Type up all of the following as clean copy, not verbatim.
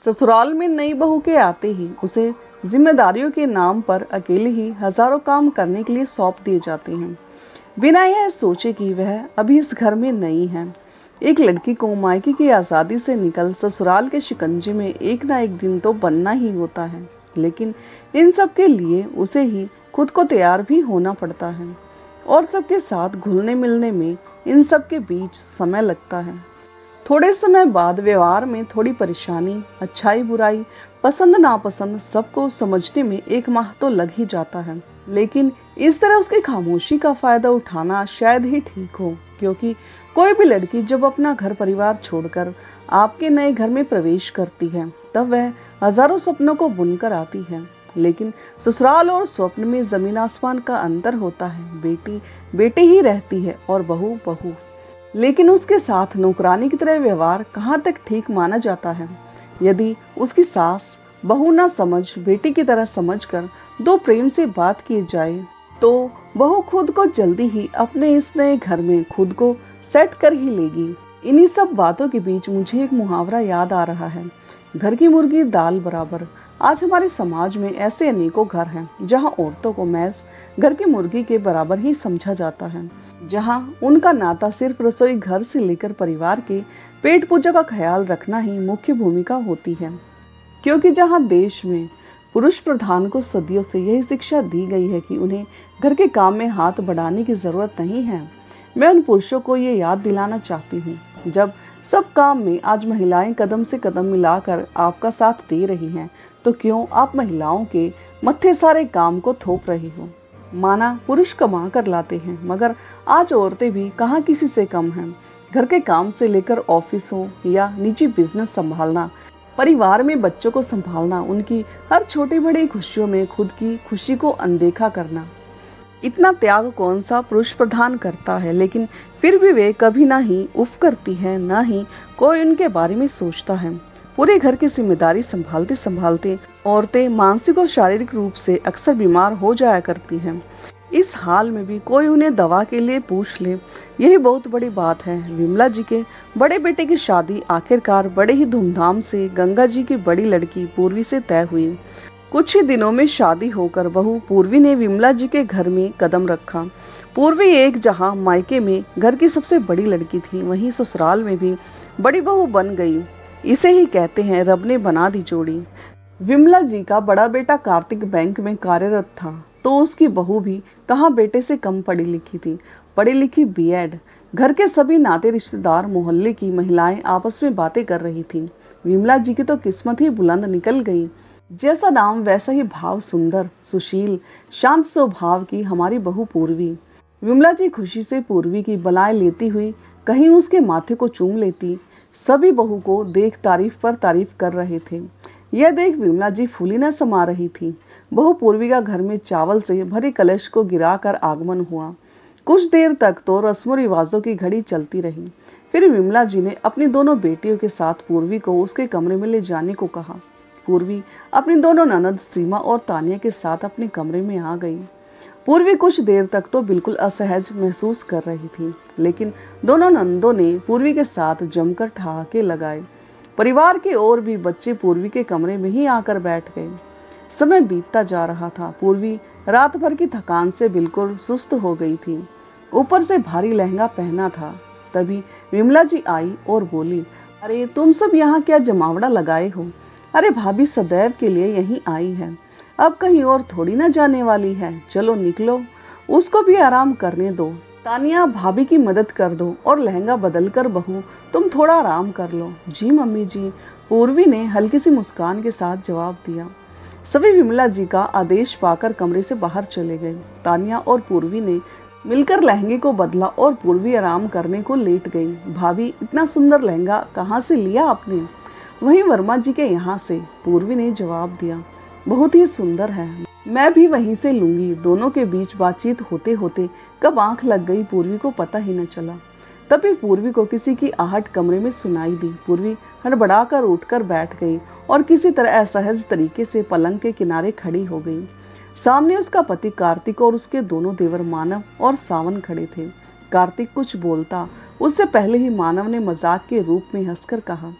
ससुराल में नई बहू के आते ही उसे जिम्मेदारियों के नाम पर अकेले ही हजारों काम करने के लिए सौंप दिए जाते हैं, बिना यह सोचे कि वह अभी इस घर में नई है। एक लड़की को मायके की आज़ादी से निकल ससुराल के शिकंजे में एक ना एक दिन तो बनना ही होता है, लेकिन इन सब के लिए उसे ही खुद को तैयार भी होना पड़ता है और सबके साथ घुलने मिलने में इन सब के बीच समय लगता है। थोड़े समय बाद व्यवहार में थोड़ी परेशानी, अच्छाई बुराई, पसंद नापसंद सबको समझने में एक माह तो लग ही जाता है, लेकिन इस तरह उसकी खामोशी का फायदा उठाना शायद ही ठीक हो, क्योंकि कोई भी लड़की जब अपना घर परिवार छोड़कर आपके नए घर में प्रवेश करती है तब वह हजारों सपनों को बुनकर आती है, लेकिन ससुराल और स्वप्न में जमीन आसमान का अंतर होता है। बेटी बेटी ही रहती है और बहू बहू, लेकिन उसके साथ नौकरानी की तरह व्यवहार कहाँ तक ठीक माना जाता है? यदि उसकी सास बहू ना समझ बेटी की तरह समझकर दो प्रेम से बात की जाए तो बहू खुद को जल्दी ही अपने इस नए घर में खुद को सेट कर ही लेगी। इन्हीं सब बातों के बीच मुझे एक मुहावरा याद आ रहा है, घर की मुर्गी दाल बराबर। आज हमारे समाज में ऐसे अनेकों घर हैं जहां औरतों को महज घर की मुर्गी के बराबर ही समझा जाता है, जहां उनका नाता सिर्फ रसोई घर से लेकर परिवार के पेट पूजा का ख्याल रखना ही मुख्य भूमिका होती है। क्योंकि जहां देश में पुरुष प्रधान को सदियों से यही शिक्षा दी गई है कि उन्हें घर के काम में हाथ बढ़ाने की जरूरत नहीं है, मैं उन पुरुषों को ये याद दिलाना चाहती हूँ, जब सब काम में आज महिलाएं कदम से कदम मिलाकर आपका साथ दे रही हैं, तो क्यों आप महिलाओं के मत्थे सारे काम को थोप रही हो? माना पुरुष कमा कर लाते हैं, मगर आज औरतें भी कहाँ किसी से कम हैं। घर के काम से लेकर ऑफिसों या निजी बिजनेस संभालना, परिवार में बच्चों को संभालना, उनकी हर छोटी बड़ी खुशियों में खुद की खुशी को अनदेखा करना, इतना त्याग कौन सा पुरुष प्रधान करता है? लेकिन फिर भी वे कभी ना ही उफ करती है, ना ही कोई उनके बारे में सोचता है। पूरे घर की जिम्मेदारी संभालते संभालते औरतें मानसिक और शारीरिक रूप से अक्सर बीमार हो जाया करती हैं। इस हाल में भी कोई उन्हें दवा के लिए पूछ ले, यही बहुत बड़ी बात है। विमला जी के बड़े बेटे की शादी आखिरकार बड़े ही धूमधाम से गंगा जी की बड़ी लड़की पूर्वी से तय हुई। कुछ ही दिनों में शादी होकर बहू पूर्वी ने विमला जी के घर में कदम रखा। पूर्वी एक जहां मायके में घर की सबसे बड़ी लड़की थी, वहीं ससुराल में भी बड़ी बहू बन गई। इसे ही कहते हैं रब ने बना दी जोड़ी। विमला जी का बड़ा बेटा कार्तिक बैंक में कार्यरत था, तो उसकी बहू भी कहाँ बेटे से कम पढ़ी लिखी थी, पढ़ी लिखी बीएड। घर के सभी नाते रिश्तेदार, मोहल्ले की महिलाएं आपस में बातें कर रही थी। विमला जी की तो किस्मत ही बुलंद निकल गई। जैसा नाम वैसा ही भाव, सुंदर, सुशील, शांत स्वभाव की हमारी बहू पूर्वी। विमला जी खुशी से पूर्वी की बलाएं लेती हुई कहीं उसके माथे को चूम लेती। सभी बहू को देख तारीफ पर तारीफ कर रहे थे। यह देख विमला जी फूली न समा रही थी। बहू पूर्वी का घर में चावल से भरे कलश को गिराकर आगमन हुआ। कुछ देर तक तो रस्मों रिवाजों की घड़ी चलती रही। फिर विमला जी ने अपनी दोनों बेटियों के साथ पूर्वी को उसके कमरे में ले जाने को कहा। पूर्वी अपनी दोनों ननद सीमा और तानिया के साथ अपने कमरे में आ गई। पूर्वी कुछ देर तक तो बिल्कुल असहज महसूस कर रही थी, लेकिन दोनों नंदों ने पूर्वी के साथ जमकर ठहाके लगाए। परिवार के और भी बच्चे पूर्वी के कमरे में ही आकर बैठ गए। समय बीतता जा रहा था। पूर्वी रात भर की थकान से बिल्कुल सुस्त हो गई थी, ऊपर से भारी लहंगा पहना था। तभी विमला जी आई और बोली, अरे तुम सब यहाँ क्या जमावड़ा लगाए हो? अरे भाभी सदैव के लिए यहीं आई है, अब कहीं और थोड़ी ना जाने वाली है। चलो निकलो, उसको भी आराम करने दो। तानिया भाभी की मदद कर दो और लहंगा बदल कर बहू तुम थोड़ा आराम कर लो। जी मम्मी जी, पूर्वी ने हल्की सी मुस्कान के साथ जवाब दिया। सभी विमला जी का आदेश पाकर कमरे से बाहर चले गए। तानिया और पूर्वी ने मिलकर लहंगे को बदला और पूर्वी आराम करने को लेट गई। भाभी इतना सुंदर लहंगा कहाँ से लिया आपने? वहीं वर्मा जी के यहाँ से, पूर्वी ने जवाब दिया। बहुत ही सुंदर है, मैं भी वहीं से लूंगी। दोनों के बीच बातचीत होते होते कब आंख लग गई पूर्वी को पता ही न चला। तभी पूर्वी को किसी की आहट कमरे में सुनाई दी। पूर्वी हड़बड़ाकर उठकर बैठ गई और किसी तरह असहज तरीके से पलंग के किनारे खड़ी हो गई। सामने उसका पति कार्तिक और उसके दोनों देवर मानव और सावन खड़े थे। कार्तिक कुछ बोलता उससे पहले ही मानव ने मजाक के रूप में हंसकर कहा,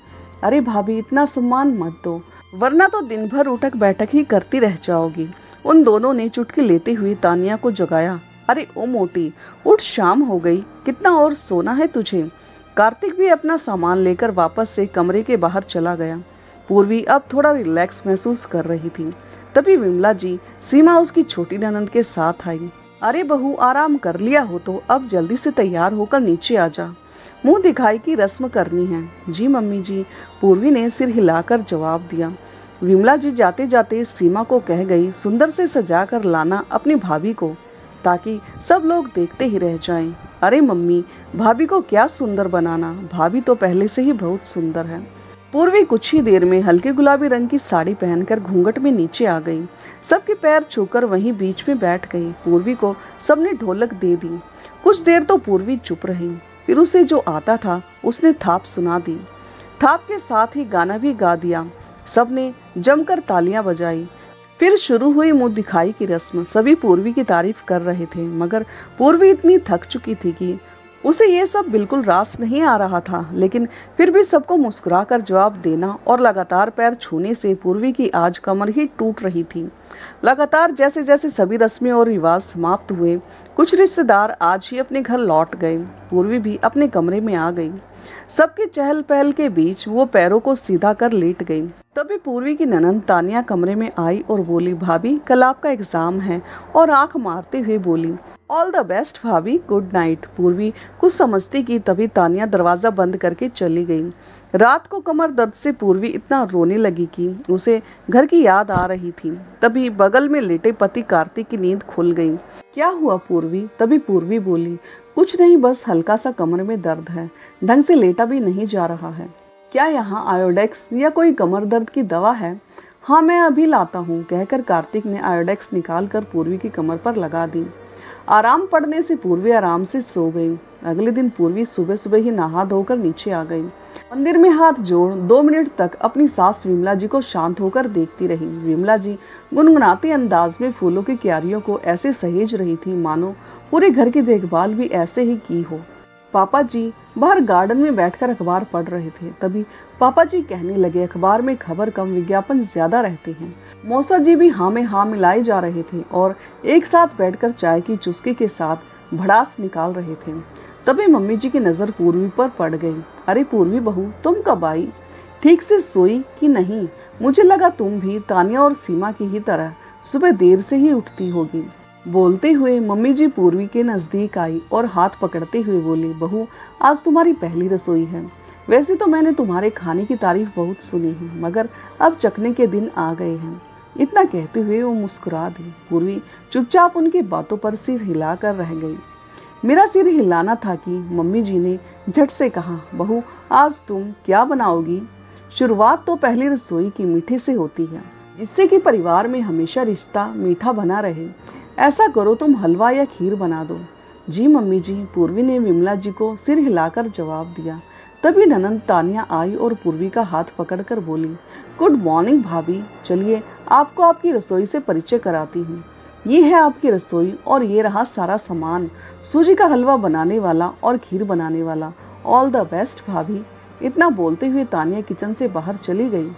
अरे भाभी, इतना सम्मान मत दो, वरना तो दिन भर उठक बैठक ही करती रह जाओगी। उन दोनों ने चुटकी लेते हुए तानिया को जगाया। अरे ओ मोटी, उठ, शाम हो गई, कितना और सोना है तुझे। कार्तिक भी अपना सामान लेकर वापस से कमरे के बाहर चला गया। पूर्वी अब थोड़ा रिलैक्स महसूस कर रही थी। तभी विमला जी, सीमा उसकी छोटी ननंद के साथ आई। अरे बहू, आराम कर लिया हो तो अब जल्दी से तैयार होकर नीचे आ जा, मुंह दिखाई की रस्म करनी है। जी मम्मी जी, पूर्वी ने सिर हिलाकर जवाब दिया। विमला जी जाते जाते सीमा को कह गई, सुंदर से सजा कर लाना अपनी भाभी को, ताकि सब लोग देखते ही रह जाएं। अरे मम्मी, भाभी को क्या सुंदर बनाना, भाभी तो पहले से ही बहुत सुंदर है। पूर्वी कुछ ही देर में हल्के गुलाबी रंग की साड़ी पहनकर घूंघट में नीचे आ गई। सबके पैर छूकर वहीं बीच में बैठ गई। पूर्वी को सबने ढोलक दे दी। कुछ देर तो पूर्वी चुप रही, फिर उसे जो आता था उसने थाप सुना दी। थाप के साथ ही गाना भी गा दिया। सबने जमकर तालियां बजाई। फिर शुरू हुई मुंह दिखाई की रस्म। सभी पूर्वी की तारीफ कर रहे थे, मगर पूर्वी इतनी थक चुकी थी कि उसे ये सब बिल्कुल रास नहीं आ रहा था। लेकिन फिर भी सबको मुस्कुराकर जवाब देना और लगातार पैर छूने से पूर्वी की आज कमर ही टूट रही थी। लगातार जैसे जैसे सभी रस्में और रिवाज समाप्त हुए, कुछ रिश्तेदार आज ही अपने घर लौट गए। पूर्वी भी अपने कमरे में आ गई। सबकी चहल पहल के बीच वो पैरों को सीधा कर लेट गई। तभी पूर्वी की ननंद तानिया कमरे में आई और बोली, भाभी कल आपका एग्जाम है, और आंख मारते हुए बोली, ऑल द बेस्ट भाभी, गुड नाइट। पूर्वी कुछ समझती कि तभी तानिया दरवाजा बंद करके चली गई। रात को कमर दर्द से पूर्वी इतना रोने लगी कि उसे घर की याद आ रही थी। तभी बगल में लेटे पति कार्तिक की नींद खुल गई। क्या हुआ पूर्वी? तभी पूर्वी बोली, कुछ नहीं, बस हल्का सा कमर में दर्द है, ढंग से लेटा भी नहीं जा रहा है। क्या यहाँ आयोडेक्स या कोई कमर दर्द की दवा है? हाँ मैं अभी लाता हूँ, कहकर कार्तिक ने आयोडेक्स निकाल कर पूर्वी की कमर पर लगा दी। आराम पड़ने से पूर्वी आराम से सो गई। अगले दिन पूर्वी सुबह सुबह ही नहा धोकर नीचे आ गई। मंदिर में हाथ जोड़ 2 मिनट तक अपनी सास विमला जी को शांत होकर देखती रही। विमला जी गुनगुनाते अंदाज में फूलों की क्यारियों को ऐसे सहेज रही थी मानो पूरे घर की देखभाल भी ऐसे ही की हो। पापा जी बाहर गार्डन में बैठकर अखबार पढ़ रहे थे। तभी पापा जी कहने लगे, अखबार में खबर कम, विज्ञापन ज्यादा रहते हैं। मौसा जी भी हाँ में हाँ मिलाए जा रहे थे और एक साथ बैठकर चाय की चुस्की के साथ भड़ास निकाल रहे थे। तभी मम्मी जी की नजर पूर्वी पर पड़ गई। अरे पूर्वी बहू, तुम कब आई? ठीक से सोई कि नहीं? मुझे लगा तुम भी तानिया और सीमा की ही तरह सुबह देर से ही उठती होगी। बोलते हुए मम्मी जी पूर्वी के नजदीक आई और हाथ पकड़ते हुए बोली, बहू आज तुम्हारी पहली रसोई है। वैसे तो मैंने तुम्हारे खाने की तारीफ बहुत सुनी है, मगर अब चखने के दिन आ गए हैं। इतना कहते हुए वो मुस्कुरा दी। पूर्वी चुपचाप उनकी बातों पर सिर हिलाकर रह गई। मेरा सिर हिलाना था कि मम्मी जी ने झट से कहा, बहू आज तुम क्या बनाओगी? शुरुआत तो पहली रसोई की मीठे से होती है, जिससे कि परिवार में हमेशा रिश्ता मीठा बना रहे। ऐसा करो, तुम हलवा या खीर बना दो। जी मम्मी जी, पूर्वी ने विमला जी को सिर हिलाकर जवाब दिया। तभी ननंद तानिया आई और पूर्वी का हाथ पकड़कर बोली, गुड मॉर्निंग भाभी, चलिए आपको आपकी रसोई से परिचय कराती हूँ। ये है आपकी रसोई और ये रहा सारा सामान, सूजी का हलवा बनाने वाला और खीर बनाने वाला। ऑल द बेस्ट भाभी। इतना बोलते हुए तानिया किचन से बाहर चली गई।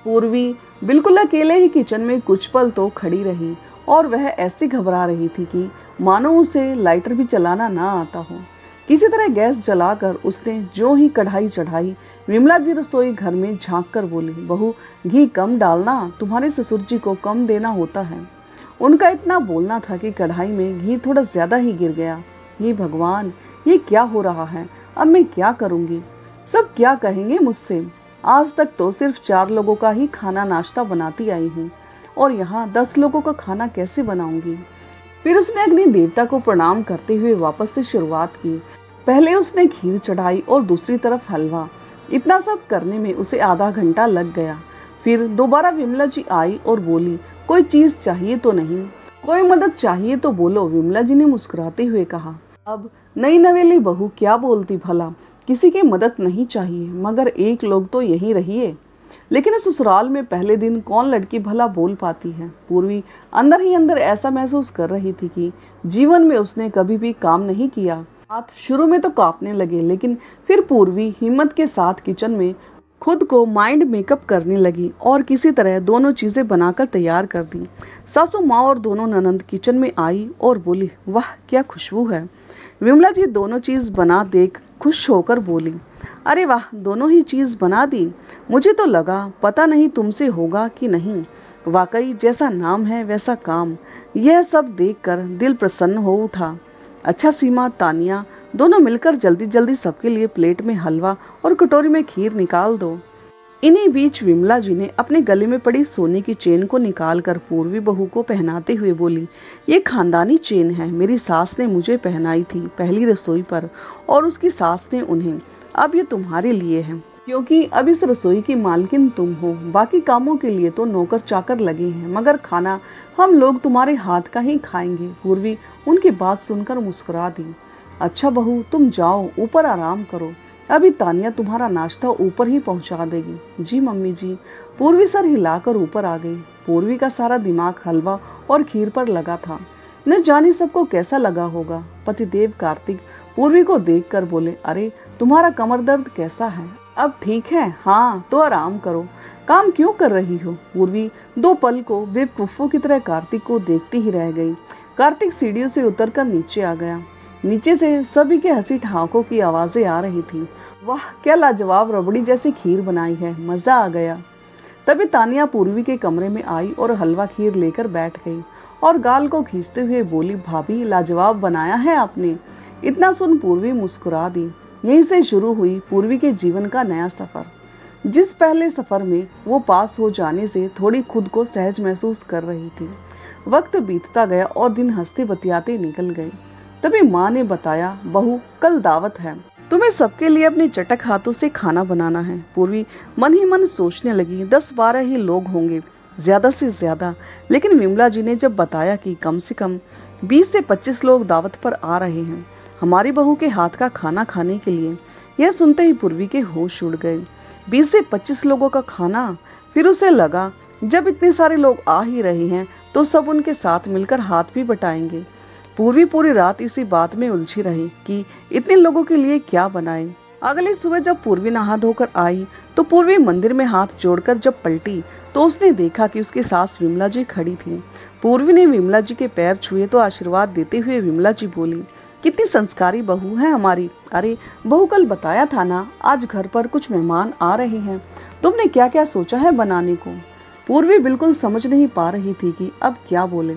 पूर्वी बिल्कुल अकेले ही किचन में कुछ पल तो खड़ी रही और वह ऐसी घबरा रही थी कि मानो उसे लाइटर भी चलाना ना आता हो। किसी तरह गैस जलाकर उसने जो ही कढ़ाई चढ़ाई, विमला जी रसोई घर में झांक कर बोली, बहू घी कम डालना, तुम्हारे ससुर जी को कम देना होता है। उनका इतना बोलना था कि कढ़ाई में घी थोड़ा ज्यादा ही गिर गया। ये भगवान, ये क्या हो रहा है? अब मैं क्या करूंगी? सब क्या कहेंगे मुझसे? आज तक तो सिर्फ 4 लोगों का ही खाना नाश्ता बनाती आई हूँ और यहाँ 10 लोगों का खाना कैसे बनाऊंगी? फिर उसने अग्नि देवता को प्रणाम करते हुए वापस से शुरुआत की। पहले उसने खीर चढ़ाई और दूसरी तरफ हलवा। इतना सब करने में उसे आधा घंटा लग गया। फिर दोबारा विमला जी आई और बोली, कोई चीज चाहिए तो नहीं? कोई मदद चाहिए तो बोलो, विमला जी ने मुस्कुराते हुए कहा। अब नई नवेली बहू क्या बोलती भला, किसी की मदद नहीं चाहिए, मगर एक लोग तो यही रहिए। लेकिन ससुराल में पहले दिन कौन लड़की भला बोल पाती है? पूर्वी अंदर ही अंदर ऐसा महसूस कर रही थी कि जीवन में उसने कभी भी काम नहीं किया। हाथ शुरू में तो कांपने लगे, लेकिन फिर पूर्वी हिम्मत के साथ किचन में खुद को माइंड मेकअप करने लगी और किसी तरह दोनों चीजें बनाकर तैयार कर दी। सासू माँ और दोनों ननंद किचन में आई और बोली, वाह क्या खुशबू है। विमला जी दोनों चीज बना देख खुश होकर बोली, अरे वाह दोनों ही चीज बना दी, मुझे तो लगा पता नहीं तुमसे होगा कि नहीं। वाकई जैसा नाम है वैसा काम। यह सब देखकर दिल प्रसन्न हो उठा। अच्छा सीमा, तानिया, दोनों मिलकर जल्दी जल्दी सबके लिए प्लेट में हलवा और कटोरी में खीर निकाल दो। इन्हीं बीच विमला जी ने अपने गले में पड़ी सोने की चेन को निकालकर पूर्वी बहू को पहनाते हुए बोली, ये खानदानी चेन है, मेरी सास ने मुझे पहनाई थी पहली रसोई पर और उसकी सास ने उन्हें। अब ये तुम्हारे लिए है, क्योंकि अब इस रसोई की मालकिन तुम हो। बाकी कामों के लिए तो नौकर चाकर लगे हैं, मगर खाना हम लोग तुम्हारे हाथ का ही खाएंगे। पूर्वी उनकी बात सुनकर मुस्कुरा दी। अच्छा बहू, तुम जाओ ऊपर आराम करो, अभी तानिया तुम्हारा नाश्ता ऊपर ही पहुंचा देगी। जी मम्मी जी। पूर्वी सर हिलाकर ऊपर आ गई। पूर्वी का सारा दिमाग हलवा और खीर पर लगा था। न जाने सबको कैसा लगा होगा। पतिदेव कार्तिक पूर्वी को देखकर बोले, अरे तुम्हारा कमर दर्द कैसा है, अब ठीक है? हाँ तो आराम करो, काम क्यों कर रही हो? पूर्वी दो पल को बेवकूफों की तरह कार्तिक को देखती ही रह गई। कार्तिक सीढ़ियों से उतरकर नीचे आ गया। नीचे से सभी के हंसी ठहाकों की आवाजें आ रही थी। वाह क्या लाजवाब रबड़ी जैसी खीर बनाई है, मजा आ गया। तभी तानिया पूर्वी के कमरे में आई और हलवा खीर लेकर बैठ गई और गाल को खींचते हुए बोली, भाभी लाजवाब बनाया है आपने। इतना सुन पूर्वी मुस्कुरा दी। यहीं से शुरू हुई पूर्वी के जीवन का नया सफर। जिस पहले सफर में वो पास हो जाने से थोड़ी खुद को सहज महसूस कर रही थी। वक्त बीतता गया और दिन हंसते बतियाते निकल गए। तभी माँ ने बताया, बहू कल दावत है, तुम्हें सबके लिए अपने चटक हाथों से खाना बनाना है। पूर्वी मन ही मन सोचने लगी, 10-12 ही लोग होंगे, ज्यादा से ज्यादा। लेकिन विमला जी ने जब बताया कि कम से कम 20 से 25 लोग दावत पर आ रहे हैं हमारी बहू के हाथ का खाना खाने के लिए, यह सुनते ही पूर्वी के होश उड़ गए। 20 से 25 लोगों का खाना। फिर उसे लगा जब इतने सारे लोग आ ही रहे हैं तो सब उनके साथ मिलकर हाथ भी बटाएंगे। पूर्वी पूरी रात इसी बात में उलझी रही कि इतने लोगों के लिए क्या बनाए। अगली सुबह जब पूर्वी नहा धोकर आई तो पूर्वी मंदिर में हाथ जोड़कर जब पलटी तो उसने देखा कि उसकी सास विमला जी खड़ी थी। पूर्वी ने विमला जी के पैर छुए तो आशीर्वाद देते हुए विमला जी बोली, कितनी संस्कारी बहू है हमारी। अरे बहू कल बताया था ना, आज घर पर कुछ मेहमान आ रहे हैं, तुमने क्या क्या सोचा है बनाने को? पूर्वी बिल्कुल समझ नहीं पा रही थी कि अब क्या बोले।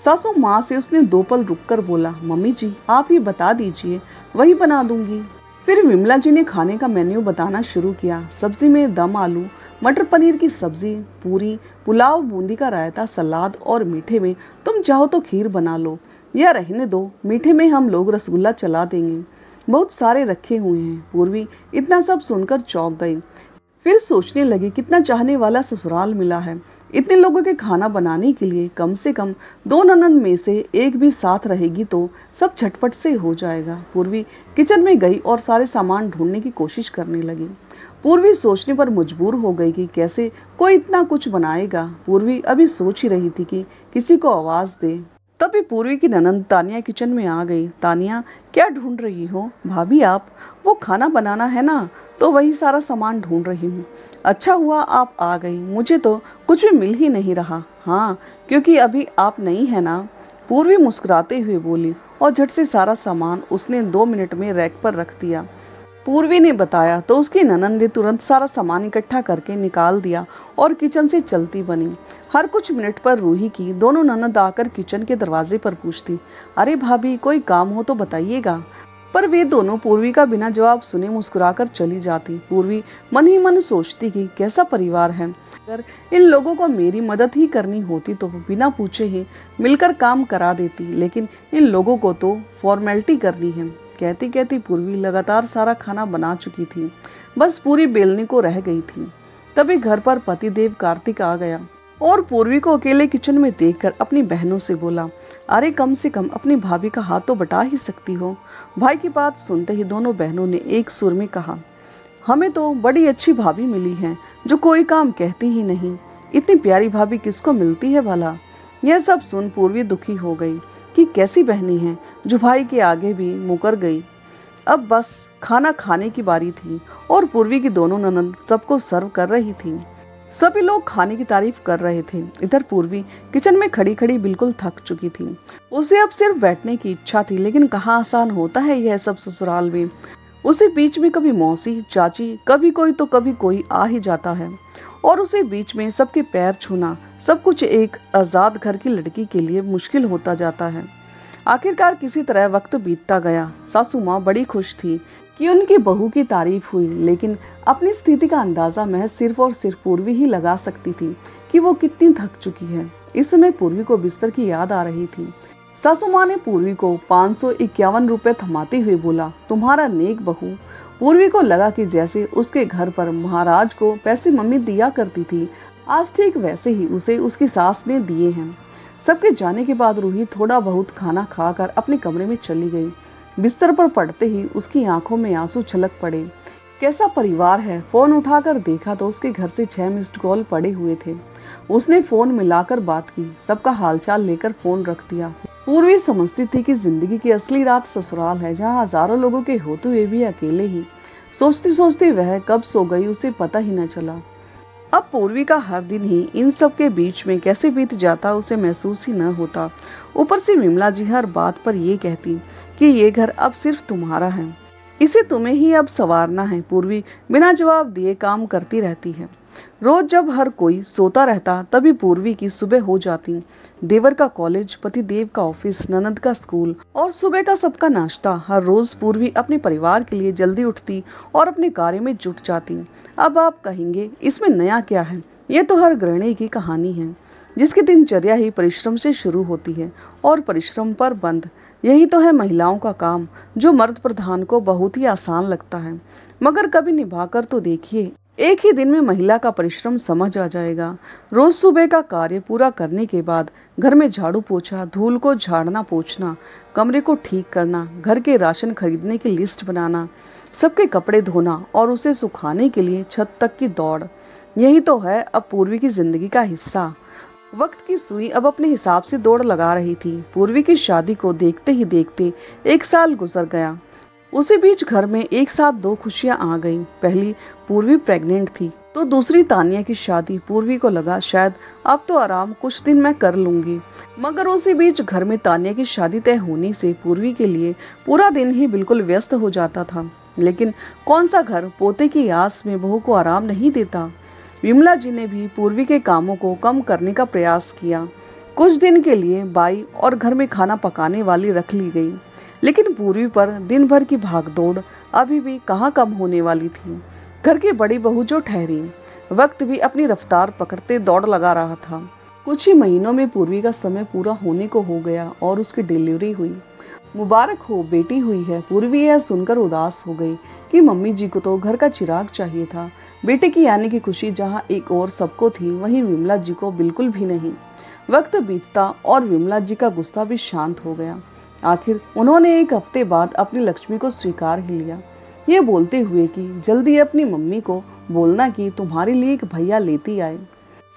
सासू माँ से उसने 2 पल रुककर बोला, मम्मी जी आप ही बता दीजिए, वही बना दूंगी। फिर विमला जी ने खाने का मेन्यू बताना शुरू किया। सब्जी में दम आलू, मटर पनीर की सब्जी, पूरी, पुलाव, बूंदी का रायता, सलाद और मीठे में तुम चाहो तो खीर बना लो या रहने दो, मीठे में हम लोग रसगुल्ला चला देंगे, बहुत सारे रखे हुए हैं। पूर्वी इतना सब सुनकर चौंक गई। फिर सोचने लगी कितना चाहने वाला ससुराल मिला है। इतने लोगों के खाना बनाने के लिए कम से कम 2 ननद में से एक भी साथ रहेगी तो सब झटपट से हो जाएगा। पूर्वी किचन में गई और सारे सामान ढूंढने की कोशिश करने लगी। पूर्वी सोचने पर मजबूर हो गई कि कैसे कोई इतना कुछ बनाएगा। पूर्वी अभी सोच ही रही थी कि किसी को आवाज दे। तभी पूर्वी की ननंद तानिया किचन में आ गई। तानिया क्या ढूंढ रही हो? भाभी आप, वो खाना बनाना है ना, तो वही सारा सामान ढूंढ रही हूँ। अच्छा हुआ आप आ गई, मुझे तो कुछ भी मिल ही नहीं रहा। हाँ क्योंकि अभी आप नहीं है ना, पूर्वी मुस्कुराते हुए बोली और झट से सारा सामान उसने 2 मिनट में रैक पर रख दिया। पूर्वी ने बताया तो उसकी ननंद ने तुरंत सारा सामान इकट्ठा करके निकाल दिया और किचन से चलती बनी। हर कुछ मिनट पर रूही की दोनों ननंद आकर किचन के दरवाजे पर पूछती, अरे भाभी कोई काम हो तो बताइएगा। पर वे दोनों पूर्वी का बिना जवाब सुने मुस्कुराकर चली जाती। पूर्वी मन ही मन सोचती कि कैसा परिवार है। अगर इन लोगों को मेरी मदद ही करनी होती तो बिना पूछे ही मिलकर काम करा देती, लेकिन इन लोगों को तो फॉर्मेलिटी करनी है। कहती कहती पूर्वी लगातार सारा खाना बना चुकी थी, बस पूरी बेलने को रह गई थी। तभी घर पर पतिदेव कार्तिक आ गया और पूर्वी को अकेले किचन में देखकर अपनी बहनों से बोला, अरे कम से कम अपनी भाभी का हाथ तो बटा ही सकती हो। भाई की बात सुनते ही दोनों बहनों ने एक सुर में कहा, हमें तो बड़ी अच्छी भाभी मिली है जो कोई काम कहती ही नहीं। इतनी प्यारी भाभी किसको मिलती है भला? यह सब सुन पूर्वी दुखी हो गई कि कैसी बहनी है जो भाई के आगे भी मुकर गई। अब बस खाना खाने की बारी थी और पूर्वी की दोनों ननद सबको सर्व कर रही थी। सभी लोग खाने की तारीफ कर रहे थे। इधर पूर्वी किचन में खड़ी खड़ी बिल्कुल थक चुकी थी। उसे अब सिर्फ बैठने की इच्छा थी, लेकिन कहाँ आसान होता है यह सब ससुराल में। उसे बीच में कभी मौसी, चाची, कभी कोई तो कभी कोई आ ही जाता है और उसे बीच में सबके पैर छूना, सब कुछ एक आजाद घर की लड़की के लिए मुश्किल होता जाता है। आखिरकार किसी तरह वक्त बीतता गया। सासू माँ बड़ी खुश थी कि उनकी बहू की तारीफ हुई, लेकिन अपनी स्थिति का अंदाजा महज सिर्फ और सिर्फ पूर्वी ही लगा सकती थी कि वो कितनी थक चुकी है। इस समय पूर्वी को बिस्तर की याद आ रही थी। सासू माँ ने पूर्वी को 551 रुपए थमाते हुए बोला, तुम्हारा नेक बहू। पूर्वी को लगा कि जैसे उसके घर पर महाराज को पैसे मम्मी दिया करती थी, आज ठीक वैसे ही उसे उसकी सास ने दिए हैं। सबके जाने के बाद रूही थोड़ा बहुत खाना खाकर अपने कमरे में चली गई। बिस्तर पर पड़ते ही उसकी आंखों में आंसू छलक पड़े। कैसा परिवार है। फोन उठाकर देखा तो उसके घर से 6 मिस्ड कॉल पड़े हुए थे। उसने फोन मिलाकर बात की, सबका हालचाल लेकर फोन रख दिया। पूर्वी समझती थी कि जिंदगी की असली रात ससुराल है, जहाँ हजारों लोगों के होते हुए भी अकेले ही। सोचती सोचती वह कब सो गई उसे पता ही न चला। अब पूर्वी का हर दिन ही इन सब के बीच में कैसे बीत जाता उसे महसूस ही न होता। ऊपर से विमला जी हर बात पर ये कहती कि ये घर अब सिर्फ तुम्हारा है, इसे तुम्हें ही अब संवारना है। पूर्वी बिना जवाब दिए काम करती रहती है। रोज जब हर कोई सोता रहता तभी पूर्वी की सुबह हो जाती। देवर का कॉलेज, पति देव का ऑफिस, ननद का स्कूल और सुबह का सबका नाश्ता। हर रोज पूर्वी अपने परिवार के लिए जल्दी उठती और अपने कार्य में जुट जाती। अब आप कहेंगे इसमें नया क्या है। ये तो हर गृहिणी की कहानी है, जिसकी दिनचर्या ही परिश्रम से शुरू होती है और परिश्रम पर बंद। यही तो है महिलाओं का काम, जो मर्द प्रधान को बहुत ही आसान लगता है। मगर कभी निभाकर तो देखिए, एक ही दिन में महिला का परिश्रम समझ आ जाएगा। रोज सुबह का कार्य पूरा करने के बाद घर में झाड़ू पोछा, धूल को झाड़ना पोछना, कमरे को ठीक करना, घर के राशन खरीदने की लिस्ट बनाना, सबके कपड़े धोना और उसे सुखाने के लिए छत तक की दौड़, यही तो है अब पूर्वी की जिंदगी का हिस्सा। वक्त की सुई अब अपने हिसाब से दौड़ लगा रही थी। पूर्वी की शादी को देखते ही देखते 1 साल गुजर गया। उसी बीच घर में एक साथ 2 खुशियां आ गईं। पहली, पूर्वी प्रेग्नेंट थी, तो दूसरी तानिया की शादी। पूर्वी को लगा शायद अब तो आराम कुछ दिन मैं कर लूंगी। मगर उसी बीच घर में तानिया की शादी तय होने से पूर्वी के लिए पूरा दिन ही बिल्कुल व्यस्त हो जाता था। लेकिन कौन सा घर पोते की आस में बहू को आराम नहीं देता। विमला जी ने भी पूर्वी के कामों को कम करने का प्रयास किया। कुछ दिन के लिए बाई और घर में खाना पकाने वाली रख ली गई, लेकिन पूर्वी पर दिन भर की भागदौड़ अभी भी कहाँ कम होने वाली थी। घर की बड़ी बहू जो ठहरी, वक्त भी अपनी रफ्तार पकड़ते दौड़ लगा रहा था। कुछ ही महीनों में पूर्वी का समय पूरा होने को हो गया और उसकी डिलीवरी हुई। मुबारक हो, बेटी हुई है। पूर्वी यह सुनकर उदास हो गई कि मम्मी जी को तो घर का चिराग चाहिए था। बेटे की आने की खुशी जहाँ एक और सबको थी, वहीं विमला जी को बिल्कुल भी नहीं। वक्त बीतता और विमला जी का गुस्सा भी शांत हो गया। आखिर उन्होंने 1 हफ्ते बाद अपनी लक्ष्मी को स्वीकार ही लिया, ये बोलते हुए कि जल्दी अपनी मम्मी को बोलना कि तुम्हारे लिए एक भैया लेती आए।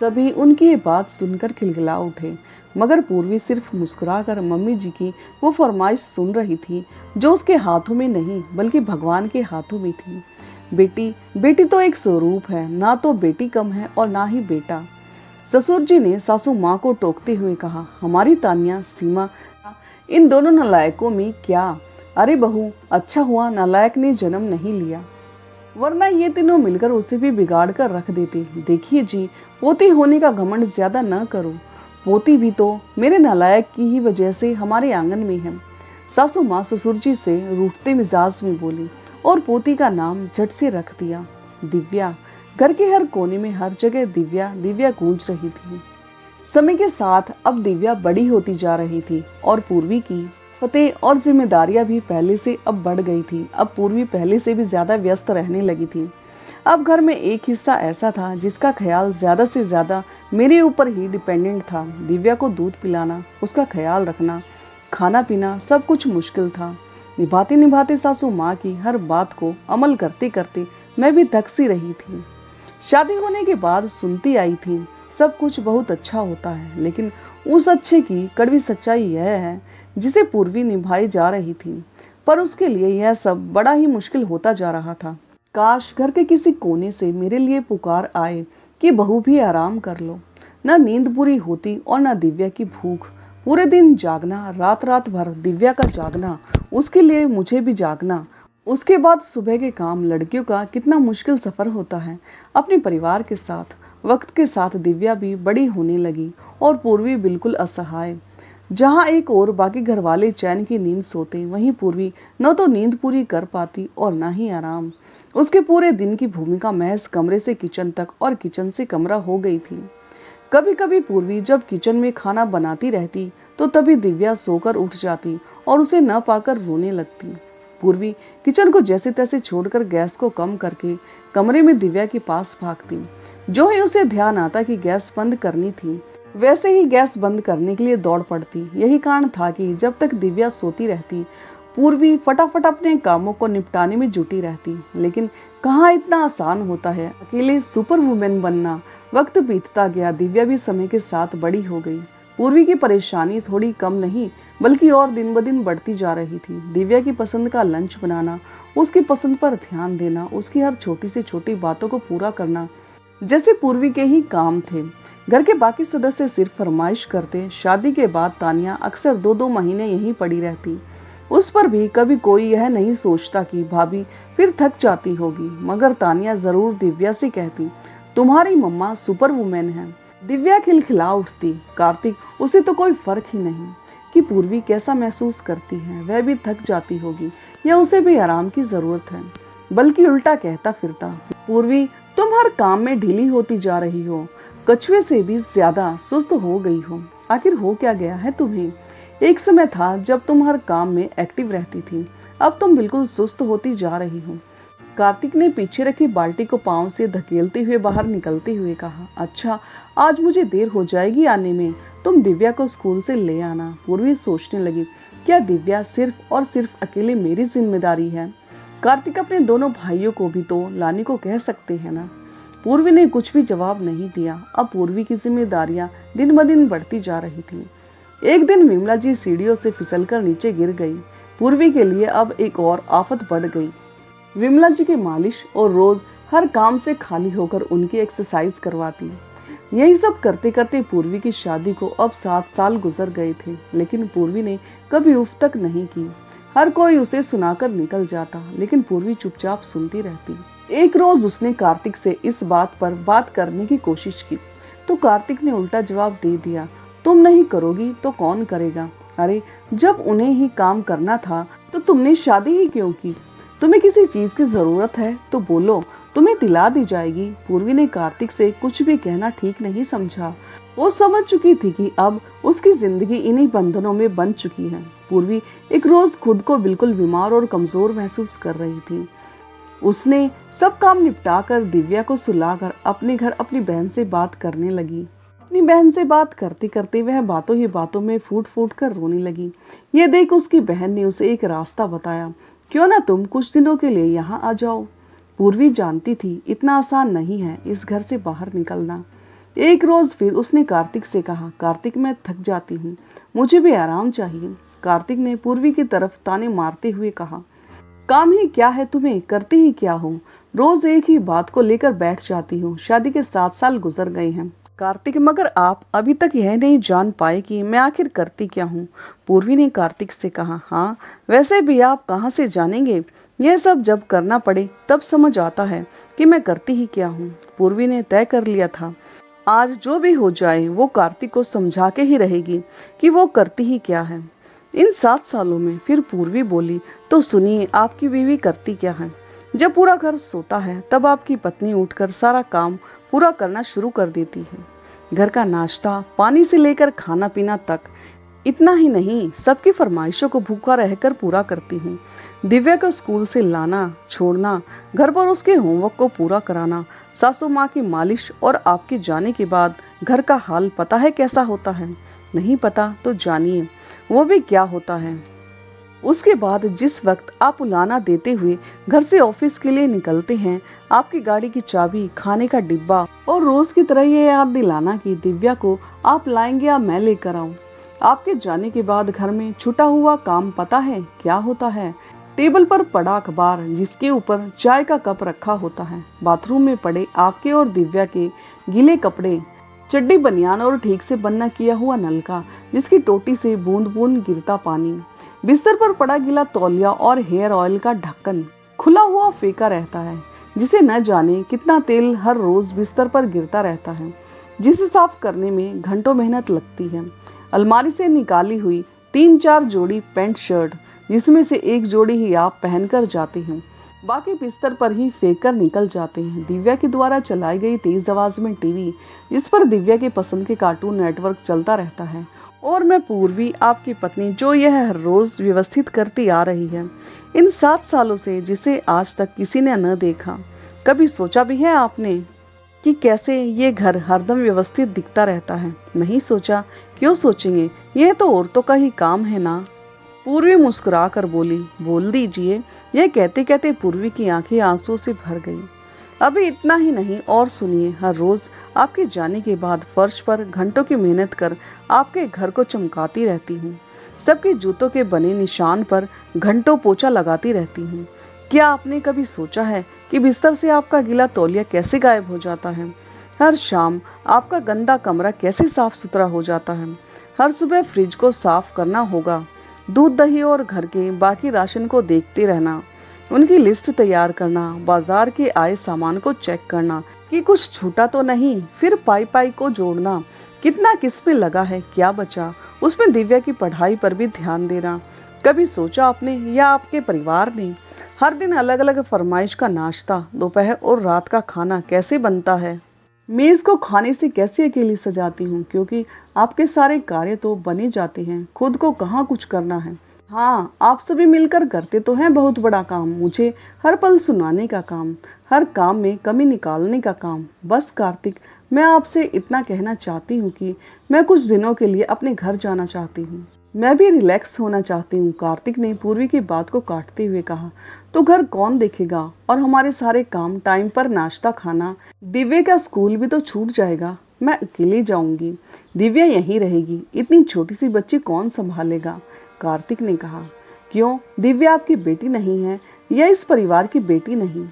सभी उनकी ये बात सुनकर खिलखिला उठे, मगर पूर्वी सिर्फ मुस्कुराकर मम्मी जी की वो फरमाइश सुन रही थी, जो उसके हाथों में नहीं बल्कि भगवान के हाथों में थी। बेटी तो एक स्वरूप है, ना तो बेटी कम है और ना ही बेटा। ससुर जी ने सासू माँ को टोकते हुए कहा, हमारी तानिया, सीमा, इन दोनों नालायकों में क्या। अरे बहू, अच्छा हुआ नालायक ने जन्म नहीं लिया, वरना ये तीनों मिलकर उसे भी बिगाड़ कर रख देते। देखिए जी, पोती होने का घमंड ज्यादा न करो। पोती भी तो मेरे नालायक की ही वजह से हमारे आंगन में है। सासू माँ ससुर जी से रूठते मिजाज में बोली और पोती का नाम झट से रख दिया, दिव्या। घर के हर कोने में हर जगह दिव्या दिव्या गूंज रही थी। समय के साथ अब दिव्या बड़ी होती जा रही थी और पूर्वी की फतेह और जिम्मेदारियां भी पहले से अब बढ़ गई थी। अब पूर्वी पहले से भी ज्यादा व्यस्त रहने लगी थी। अब घर में एक हिस्सा ऐसा था जिसका ख्याल ज्यादा से ज्यादा मेरे ऊपर ही डिपेंडेंट था। दिव्या को दूध पिलाना, उसका ख्याल रखना, खाना पीना, सब कुछ मुश्किल था। निभाते निभाते सासू माँ की हर बात को अमल करते करते मैं भी थक सी रही थी। शादी होने के बाद सुनती आई थी, सब कुछ बहुत अच्छा होता है, लेकिन उस अच्छे की कड़वी सच्चाई यह है जिसे पूर्वी निभाई जा रही थी। पर उसके लिए यह सब बड़ा ही मुश्किल होता जा रहा था। काश घर के किसी कोने से मेरे लिए पुकार आए कि बहू भी आराम कर लो। न नींद पूरी होती और न दिव्या की भूख। पूरे दिन जागना, रात रात भर दिव्या का जागना, उसके लिए मुझे भी जागना, उसके बाद सुबह के काम। लड़कियों का कितना मुश्किल सफर होता है अपने परिवार के साथ। वक्त के साथ दिव्या भी बड़ी होने लगी और पूर्वी बिल्कुल असहाय। जहाँ एक और बाकी घर वाले चैन की नींद सोते, वहीं पूर्वी न तो नींद पूरी कर पाती और न ही आराम। उसके पूरे दिन की भूमिका महज कमरे से किचन तक और किचन से कमरा हो गई थी। कभी कभी पूर्वी जब किचन में खाना बनाती रहती तो तभी दिव्या सोकर उठ जाती और उसे न पाकर रोने लगती। पूर्वी किचन को जैसे तैसे छोड़कर गैस को कम करके कमरे में दिव्या के पास भागती। जो ही उसे ध्यान आता कि गैस बंद करनी थी, वैसे ही गैस बंद करने के लिए दौड़ पड़ती। यही कारण था कि जब तक दिव्या सोती रहती, पूर्वी फटाफट अपने कामों को निपटाने में जुटी रहती। लेकिन कहाँ इतना आसान होता है अकेले सुपर वुमेन बनना। वक्त बीतता गया, दिव्या भी समय के साथ बड़ी हो गई। पूर्वी की परेशानी थोड़ी कम नहीं बल्कि और दिन ब दिन बढ़ती जा रही थी। दिव्या की पसंद का लंच बनाना, उसकी पसंद पर ध्यान देना, उसकी हर छोटी से छोटी बातों को पूरा करना, जैसे पूर्वी के ही काम थे। घर के बाकी सदस्य सिर्फ फरमाइश करते। शादी के बाद तानिया अक्सर 2-2 महीने यहीं पड़ी रहती। उस पर भी कभी कोई यह नहीं सोचता कि भाभी फिर थक जाती होगी, मगर तानिया जरूर दिव्या से कहती, तुम्हारी मम्मा सुपर वुमेन है। दिव्या खिलखिला उठती। कार्तिक, उसे तो कोई फर्क ही नहीं कि पूर्वी कैसा महसूस करती है, वह भी थक जाती होगी या उसे भी आराम की जरूरत है। बल्कि उल्टा कहता फिरता, पूर्वी तुम हर काम में ढीली होती जा रही हो, कछुए से भी ज्यादा सुस्त हो गई हो। आखिर हो क्या गया है तुम्हें? एक समय था जब तुम हर काम में एक्टिव रहती थी, अब तुम बिल्कुल सुस्त होती जा रही हो। कार्तिक ने पीछे रखी बाल्टी को पांव से धकेलते हुए बाहर निकलते हुए कहा, अच्छा आज मुझे देर हो जाएगी आने में, तुम दिव्या को स्कूल से ले आना। पूर्वी सोचने लगी, क्या दिव्या सिर्फ और सिर्फ अकेले मेरी जिम्मेदारी है? कार्तिक अपने दोनों भाइयों को भी तो लाने को कह सकते हैं ना। पूर्वी ने कुछ भी जवाब नहीं दिया। अब पूर्वी की जिम्मेदारियां दिन ब दिन बढ़ती जा रही थी। एक दिन विमला जी सीढ़ियों से फिसलकर नीचे गिर गई। पूर्वी के लिए अब एक और आफत बढ़ गई। विमला जी के मालिश और रोज हर काम से खाली होकर उनकी एक्सरसाइज करवाती। यही सब करते करते पूर्वी की शादी को अब 7 साल गुजर गए थे, लेकिन पूर्वी ने कभी उफ तक नहीं की। हर कोई उसे सुनाकर निकल जाता, लेकिन पूर्वी चुपचाप सुनती रहती। एक रोज उसने कार्तिक से इस बात पर बात करने की कोशिश की तो कार्तिक ने उल्टा जवाब दे दिया, तुम नहीं करोगी तो कौन करेगा? अरे जब उन्हें ही काम करना था तो तुमने शादी ही क्यों की? तुम्हें किसी चीज की जरूरत है तो बोलो, तुम्हें दिला दी जाएगी। पूर्वी ने कार्तिक से कुछ भी कहना ठीक नहीं समझा। वो समझ चुकी थी कि अब उसकी जिंदगी इन्हीं बंधनों में बंध चुकी है। पूर्वी एक रोज खुद को बिल्कुल बीमार और कमजोर महसूस कर रही थी। उसने सब काम निपटाकर दिव्या को सुलाकर अपने घर अपनी बहन से बात करने लगी। अपनी बहन से बात करते करते वह बातों ही बातों में फूट फूट कर रोने लगी। ये देख उसकी बहन ने उसे एक रास्ता बताया, क्यों ना तुम कुछ दिनों के लिए यहाँ आ जाओ। पूर्वी जानती थी इतना आसान नहीं है इस घर से बाहर निकलना। एक रोज फिर उसने कार्तिक से कहा, कार्तिक मैं थक जाती हूँ, मुझे भी आराम चाहिए। कार्तिक ने पूर्वी की तरफ ताने मारते हुए कहा, काम ही क्या है तुम्हें, करती ही क्या हो? रोज एक ही बात को लेकर बैठ जाती हो। शादी के 7 साल गुजर गए हैं कार्तिक, मगर आप अभी तक यह नहीं जान पाए कि मैं आखिर करती क्या हूँ। पूर्वी ने कार्तिक से कहा, हाँ वैसे भी आप कहाँ से जानेंगे, यह सब जब करना पड़े तब समझ आता है कि मैं करती ही क्या हूँ। पूर्वी ने तय कर लिया था आज जो भी हो जाए वो कार्तिक को समझा के ही रहेगी कि वो करती ही क्या है। इन 7 सालों में फिर पूर्वी बोली, तो सुनिए आपकी बीवी करती क्या है। जब पूरा घर सोता है तब आपकी पत्नी उठकर सारा काम पूरा करना शुरू कर देती है। घर का नाश्ता पानी से लेकर खाना पीना तक। इतना ही नहीं, सबकी फरमाइशों को भूखा रहकर पूरा करती हूँ। दिव्या को स्कूल से लाना छोड़ना, घर पर उसके होमवर्क को पूरा कराना, सासू माँ की मालिश, और आपके जाने के बाद घर का हाल पता है कैसा होता है? नहीं पता तो जानिए वो भी क्या होता है। उसके बाद जिस वक्त आप उलाना देते हुए घर से ऑफिस के लिए निकलते हैं, आपकी गाड़ी की चाबी, खाने का डिब्बा, और रोज की तरह ये याद दिलाना कि दिव्या को आप लाएंगे या मैं लेकर आऊं। आपके जाने के बाद घर में छुटा हुआ काम पता है क्या होता है? टेबल पर पड़ा अखबार जिसके ऊपर चाय का कप रखा होता है, बाथरूम में पड़े आपके और दिव्या के गीले कपड़े, चड्डी बनियान और ठीक से बंद न किया हुआ नलका जिसकी टोटी से बूंद बूंद गिरता पानी, बिस्तर पर पड़ा गीला तौलिया और हेयर ऑयल का ढक्कन खुला हुआ फेंका रहता है जिसे न जाने कितना तेल हर रोज बिस्तर पर गिरता रहता है, जिसे साफ करने में घंटों मेहनत लगती है। अलमारी से निकाली हुई 3-4 जोड़ी पैंट शर्ट जिसमें से एक जोड़ी ही आप पहनकर जाते हैं, बाकी बिस्तर पर ही फेंक कर निकल जाते हैं। दिव्या के द्वारा चलाई गई तेज आवाज में टीवी जिस पर दिव्या के पसंद के कार्टून नेटवर्क चलता रहता है, और मैं पूर्वी आपकी पत्नी जो यह हर रोज व्यवस्थित करती आ रही है इन 7 सालों से, जिसे आज तक किसी ने न देखा। कभी सोचा भी है आपने कि कैसे ये घर हरदम व्यवस्थित दिखता रहता है? नहीं सोचा। क्यों सोचेंगे, यह तो औरतों का ही काम है ना। पूर्वी मुस्कुरा कर बोली। बोल दीजिए। यह कहते कहते पूर्वी की आंखें आंसू से भर गई। अभी इतना ही नहीं, और सुनिए, हर रोज आपके जाने के बाद फर्श पर घंटों की मेहनत कर आपके घर को चमकाती रहती हूँ। सबके जूतों के बने निशान पर घंटों पोछा लगाती रहती हूँ। क्या आपने कभी सोचा है कि बिस्तर से आपका गीला तौलिया कैसे गायब हो जाता है? हर शाम आपका गंदा कमरा कैसे साफ सुथरा हो जाता है? हर सुबह फ्रिज को साफ करना होगा, दूध दही और घर के बाकी राशन को देखते रहना, उनकी लिस्ट तैयार करना, बाजार के आए सामान को चेक करना कि कुछ छूटा तो नहीं, फिर पाई पाई को जोड़ना, कितना किस पे लगा है, क्या बचा, उसमें दिव्या की पढ़ाई पर भी ध्यान देना। कभी सोचा आपने या आपके परिवार ने हर दिन अलग अलग फरमाइश का नाश्ता, दोपहर और रात का खाना कैसे बनता है? मेज को खाने से कैसे अकेली सजाती हूँ, क्योंकि आपके सारे कार्य तो बने जाते हैं, खुद को कहाँ कुछ करना है। हाँ, आप सभी मिलकर करते तो हैं बहुत बड़ा काम, मुझे हर पल सुनाने का काम, हर काम में कमी निकालने का काम। बस कार्तिक, मैं आपसे इतना कहना चाहती हूँ कि मैं कुछ दिनों के लिए अपने घर जाना चाहती हूँ। मैं भी रिलैक्स होना चाहती हूँ। कार्तिक ने पूर्वी की बात को काटते हुए कहा। तो घर कौन देखेगा, और हमारे सारे काम, टाइम पर नाश्ता खाना, दिव्या का स्कूल भी तो छूट जाएगा। मैं अकेले जाऊंगी, दिव्या यहीं रहेगी, इतनी छोटी सी बच्ची कौन संभालेगा? कार्तिक ने कहा। क्यों, दिव्या आपकी बेटी नहीं है या इस परिवार की बेटी नहीं?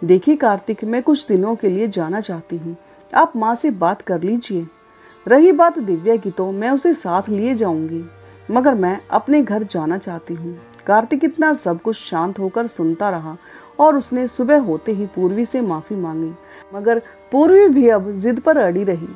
देखिए कार्तिक, मैं कुछ दिनों के लिए जाना चाहती हूँ, आप माँ से बात कर लीजिए। रही बात दिव्या की, तो मैं उसे साथ लिए जाऊंगी, मगर मैं अपने घर जाना चाहती हूँ। कार्तिक इतना सब कुछ शांत होकर सुनता रहा, और उसने सुबह होते ही पूर्वी से माफी मांगी, मगर पूर्वी भी अब जिद पर अड़ी रही।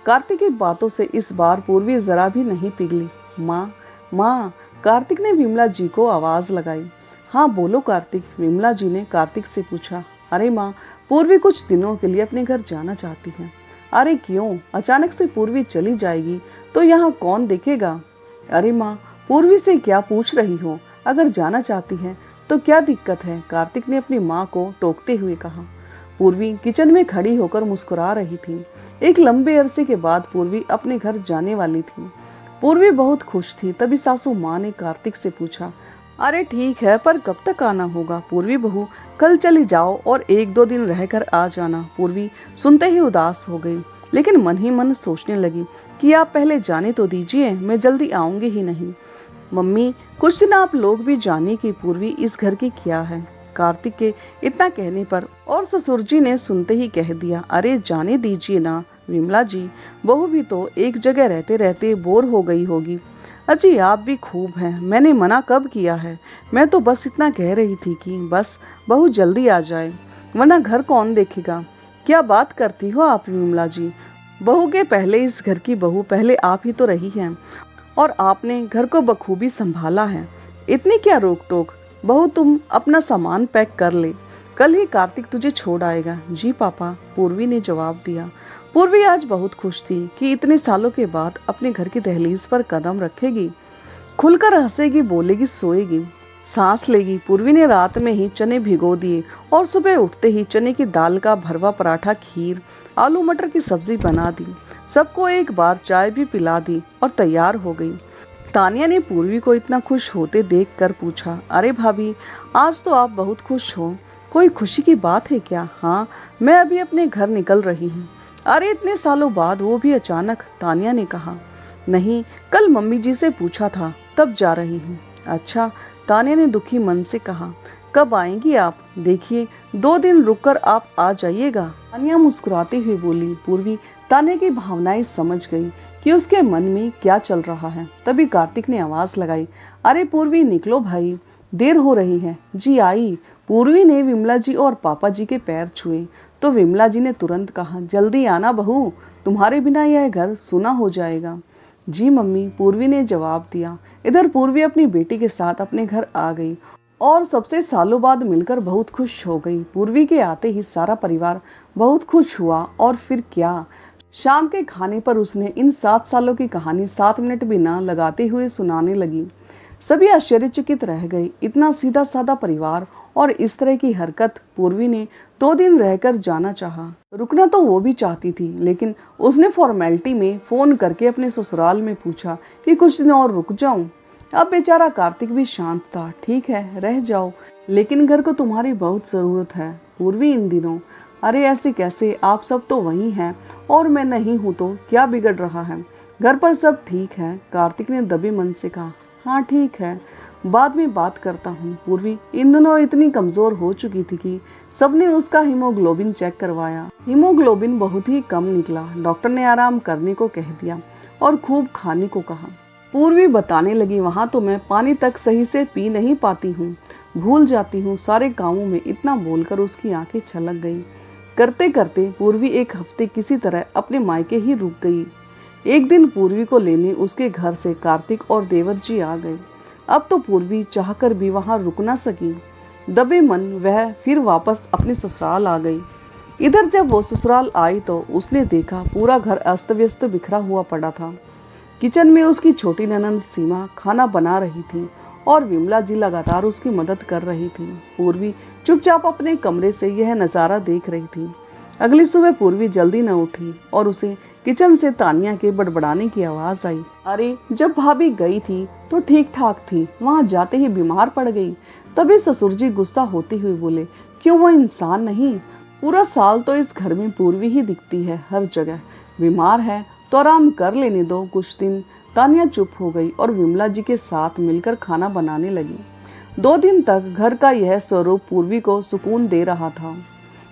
कार्तिक की बातों से इस बार पूर्वी जरा भी नहीं पिघली। माँ, माँ, कार्तिक ने विमला जी को आवाज लगाई। हाँ बोलो कार्तिक, विमला जी ने कार्तिक से पूछा। अरे माँ, पूर्वी कुछ दिनों के लिए अपने घर जाना चाहती है। अरे क्यों, अचानक से पूर्वी चली जाएगी तो यहाँ कौन देखेगा? अरे माँ, पूर्वी से क्या पूछ रही हो, अगर जाना चाहती है तो क्या दिक्कत है? कार्तिक ने अपनी माँ को टोकते हुए कहा। पूर्वी किचन में खड़ी होकर मुस्कुरा रही थी। एक लंबे अरसे के बाद पूर्वी अपने घर जाने वाली थी। पूर्वी बहुत खुश थी। तभी सासू माँ ने कार्तिक से पूछा, अरे ठीक है, पर कब तक आना होगा? पूर्वी बहू, कल चली जाओ और 1-2 दिन रहकर आ जाना। पूर्वी सुनते ही उदास हो गई, लेकिन मन ही मन सोचने लगी कि आप पहले जाने तो दीजिए, मैं जल्दी आऊंगी ही नहीं। मम्मी, कुछ दिन आप लोग भी जाने की पूर्वी इस घर की क्या है? कार्तिक के इतना कहने पर और ससुर जी ने सुनते ही कह दिया, अरे जाने दीजिए ना विमला जी, बहू भी तो एक जगह रहते रहते बोर हो गई होगी। अजी आप भी खूब हैं, मैंने मना कब किया है? मैं तो बस इतना कह रही थी कि बस बहू जल्दी आ जाए, वरना घर कौन देखेगा। क्या बात करती हो आप विमला जी, बहू के पहले इस घर की बहू पहले आप ही तो रही हैं, और आपने घर को बखूबी संभाला है। इतनी क्या रोक टोक? बहू तुम अपना सामान पैक कर ले, कल ही कार्तिक तुझे छोड़ आएगा। जी पापा, पूर्वी ने जवाब दिया। पूर्वी आज बहुत खुश थी कि इतने सालों के बाद अपने घर की दहलीज पर कदम रखेगी, खुलकर हंसेगी, बोलेगी, सोएगी, सांस लेगी। पूर्वी ने रात में ही चने भिगो दिए और सुबह उठते ही चने की दाल का भरवा पराठा, खीर, आलू मटर की सब्जी बना दी। सबको एक बार चाय भी पिला दी और तैयार हो गई। तानिया ने पूर्वी को इतना खुश होते देख कर पूछा, अरे भाभी, आज तो आप बहुत खुश हो, कोई खुशी की बात है क्या? हाँ, मैं अभी अपने घर निकल रही हूँ। अरे इतने सालों बाद, वो भी अचानक? तानिया ने कहा। नहीं, कल मम्मी जी से पूछा था, तब जा रही हूँ। अच्छा, तान्या ने दुखी मन से कहा, कब आएंगी आप? देखिए 2 दिन रुककर आप आ जाइएगा। तान्या मुस्कुराते हुए बोली। पूर्वी तान्या की भावनाएं समझ गई कि उसके मन में क्या चल रहा है। तभी कार्तिक ने आवाज लगाई, अरे पूर्वी निकलो भाई, देर हो रही है। जी आई। पूर्वी ने विमला जी और पापा जी के पैर छुए तो विमला जी ने तुरंत कहा, जल्दी आना बहू, तुम्हारे बिना यह घर सूना हो जाएगा। जी मम्मी, पूर्वी ने जवाब दिया। इधर पूर्वी अपनी बेटी के साथ अपने घर आ गई और सबसे सालों बाद मिलकर बहुत खुश हो गई। पूर्वी के आते ही सारा परिवार बहुत खुश हुआ और फिर क्या, शाम के खाने पर उसने इन 7 सालों की कहानी 7 मिनट भी ना लगाते हुए सुनाने लगी। सभी आश्चर्यचकित रह गए। इतना सीधा साधा परिवार और इस तरह की हरकत। पूर्वी ने 2 दिन रहकर जाना चाहा। रुकना तो वो भी चाहती थी, लेकिन उसने फॉर्मेलिटी में फोन करके अपने ससुराल में पूछा कि कुछ दिन और रुक जाऊं। अब बेचारा कार्तिक भी शांत था। ठीक है, रह जाओ, लेकिन घर को तुम्हारी बहुत जरूरत है पूर्वी इन दिनों। अरे ऐसे कैसे, आप सब तो वही हैं और मैं नहीं हूँ तो क्या बिगड़ रहा है? घर पर सब ठीक है? कार्तिक ने दबे मन से कहा, हाँ ठीक है, बाद में बात करता हूँ। पूर्वी इन दिनों इतनी कमजोर हो चुकी थी कि सबने उसका हीमोग्लोबिन चेक करवाया। हीमोग्लोबिन बहुत ही कम निकला। डॉक्टर ने आराम करने को कह दिया और खूब खाने को कहा। पूर्वी बताने लगी, वहां तो मैं पानी तक सही से पी नहीं पाती हूँ, भूल जाती हूँ सारे कामों में। इतना बोलकर उसकी आंखें छलक गई। करते करते पूर्वी 1 हफ्ते किसी तरह अपने मायके ही रुक गई। एक दिन पूर्वी को लेने उसके घर से कार्तिक और देवर जी आ गए। अब तो पूर्वी चाहकर भी वहां रुक ना सकी। दबे मन वह फिर वापस अपने ससुराल आ गई। इधर जब वो ससुराल आई तो उसने देखा पूरा घर अस्त व्यस्त बिखरा हुआ पड़ा था। किचन में उसकी छोटी ननंद सीमा खाना बना रही थी और विमला जी लगातार उसकी मदद कर रही थी। पूर्वी चुपचाप अपने कमरे से यह नज़ारा देख रही थी। अगली सुबह पूर्वी जल्दी न उठी और उसे किचन से तानिया के बड़बड़ाने की आवाज आई। अरे जब भाभी गई थी तो ठीक ठाक थी, वहां जाते ही बीमार पड़ गई। तभी ससुर जी गुस्सा होते हुए बोले, क्यों वो इंसान नहीं? पूरा साल तो इस घर में पूर्वी ही दिखती है हर जगह। बीमार है तो आराम कर लेने दो कुछ दिन। तानिया चुप हो गई और विमला जी के साथ मिलकर खाना बनाने लगी। 2 दिन तक घर का यह स्वरूप पूर्वी को सुकून दे रहा था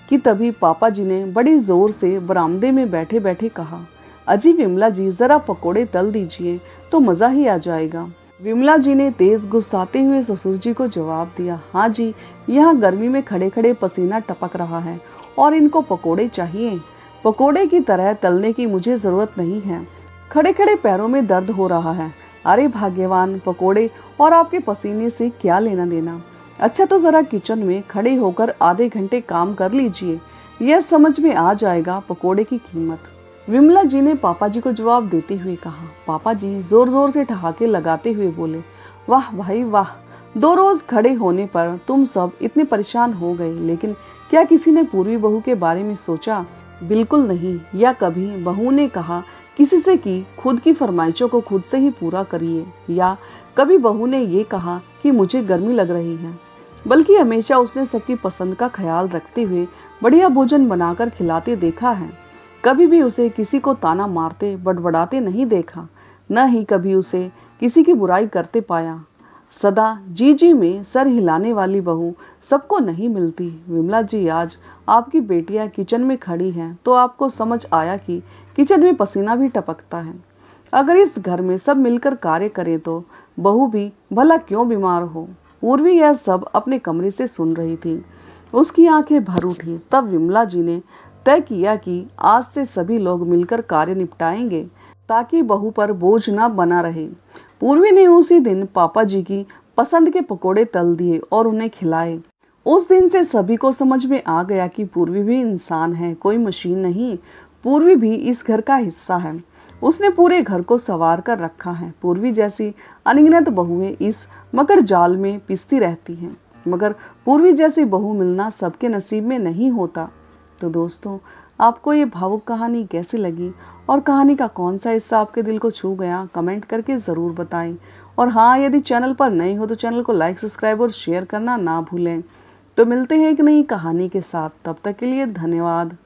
कि तभी पापा जी ने बड़ी जोर से बरामदे में बैठे बैठे कहा, अजी विमला जी जरा पकोड़े तल दीजिए तो मज़ा ही आ जाएगा। विमला जी ने तेज गुस्साते हुए ससुर जी को जवाब दिया, हाँ जी, यहाँ गर्मी में खड़े खड़े पसीना टपक रहा है और इनको पकोड़े चाहिए। पकोड़े की तरह तलने की मुझे ज़रूरत नहीं है, खड़े खड़े पैरों में दर्द हो रहा है। अरे भाग्यवान, पकोड़े और आपके पसीने से क्या लेना देना। अच्छा तो ज़रा किचन में खड़े होकर आधे घंटे काम कर लीजिए, यह समझ में आ जाएगा पकोड़े की कीमत। विमला जी ने पापा जी को जवाब देते हुए कहा। पापा जी जोर जोर से ठहाके लगाते हुए बोले, वाह भाई वाह, 2 रोज खड़े होने पर तुम सब इतने परेशान हो गए, लेकिन क्या किसी ने पूर्वी बहू के बारे में सोचा? बिल्कुल नहीं। या कभी बहू ने कहा किसी से कि खुद की फरमाइशों को खुद से ही पूरा करिए, या कभी बहू ने ये कहा कि मुझे गर्मी लग रही है। बल्कि हमेशा उसने सबकी पसंद का ख्याल रखते हुए बढ़िया भोजन बनाकर खिलाते देखा है। कभी भी उसे किसी को ताना मारते बड़बड़ाते नहीं देखा, न ही कभी उसे किसी की बुराई करते पाया। सदा जी जी में सर हिलाने वाली बहू सबको नहीं मिलती। विमला जी, आज आपकी बेटियां किचन में खड़ी हैं तो आपको समझ आया कि किचन में पसीना भी टपकता है। अगर इस घर में सब मिलकर कार्य करें तो बहू भी भला क्यों बीमार हो। पूर्वी यह सब अपने कमरे से सुन रही थी। उसकी आंखें भर उठी। तब विमला जी ने तय किया कि आज से सभी लोग मिलकर कार्य निपटाएंगे ताकि बहू पर बोझ न बना रहे। पूर्वी ने उसी दिन पापा जी की पसंद के पकोड़े तल दिए और उन्हें खिलाए। उस दिन से सभी को समझ में आ गया कि पूर्वी भी इंसान है, कोई मशीन नहीं। पूर्वी भी इस घर का हिस्सा है। उसने पूरे घर को संवार कर रखा है। पूर्वी जैसी अनगिनत बहुएं इस मकर जाल में पिसती रहती हैं, मगर पूर्वी जैसी बहू मिलना सबके नसीब में नहीं होता। तो दोस्तों, आपको ये भावुक कहानी कैसी लगी और कहानी का कौन सा हिस्सा आपके दिल को छू गया, कमेंट करके ज़रूर बताएं। और हाँ, यदि चैनल पर नए हो तो चैनल को लाइक, सब्सक्राइब और शेयर करना ना भूलें। तो मिलते हैं एक नई कहानी के साथ, तब तक के लिए धन्यवाद।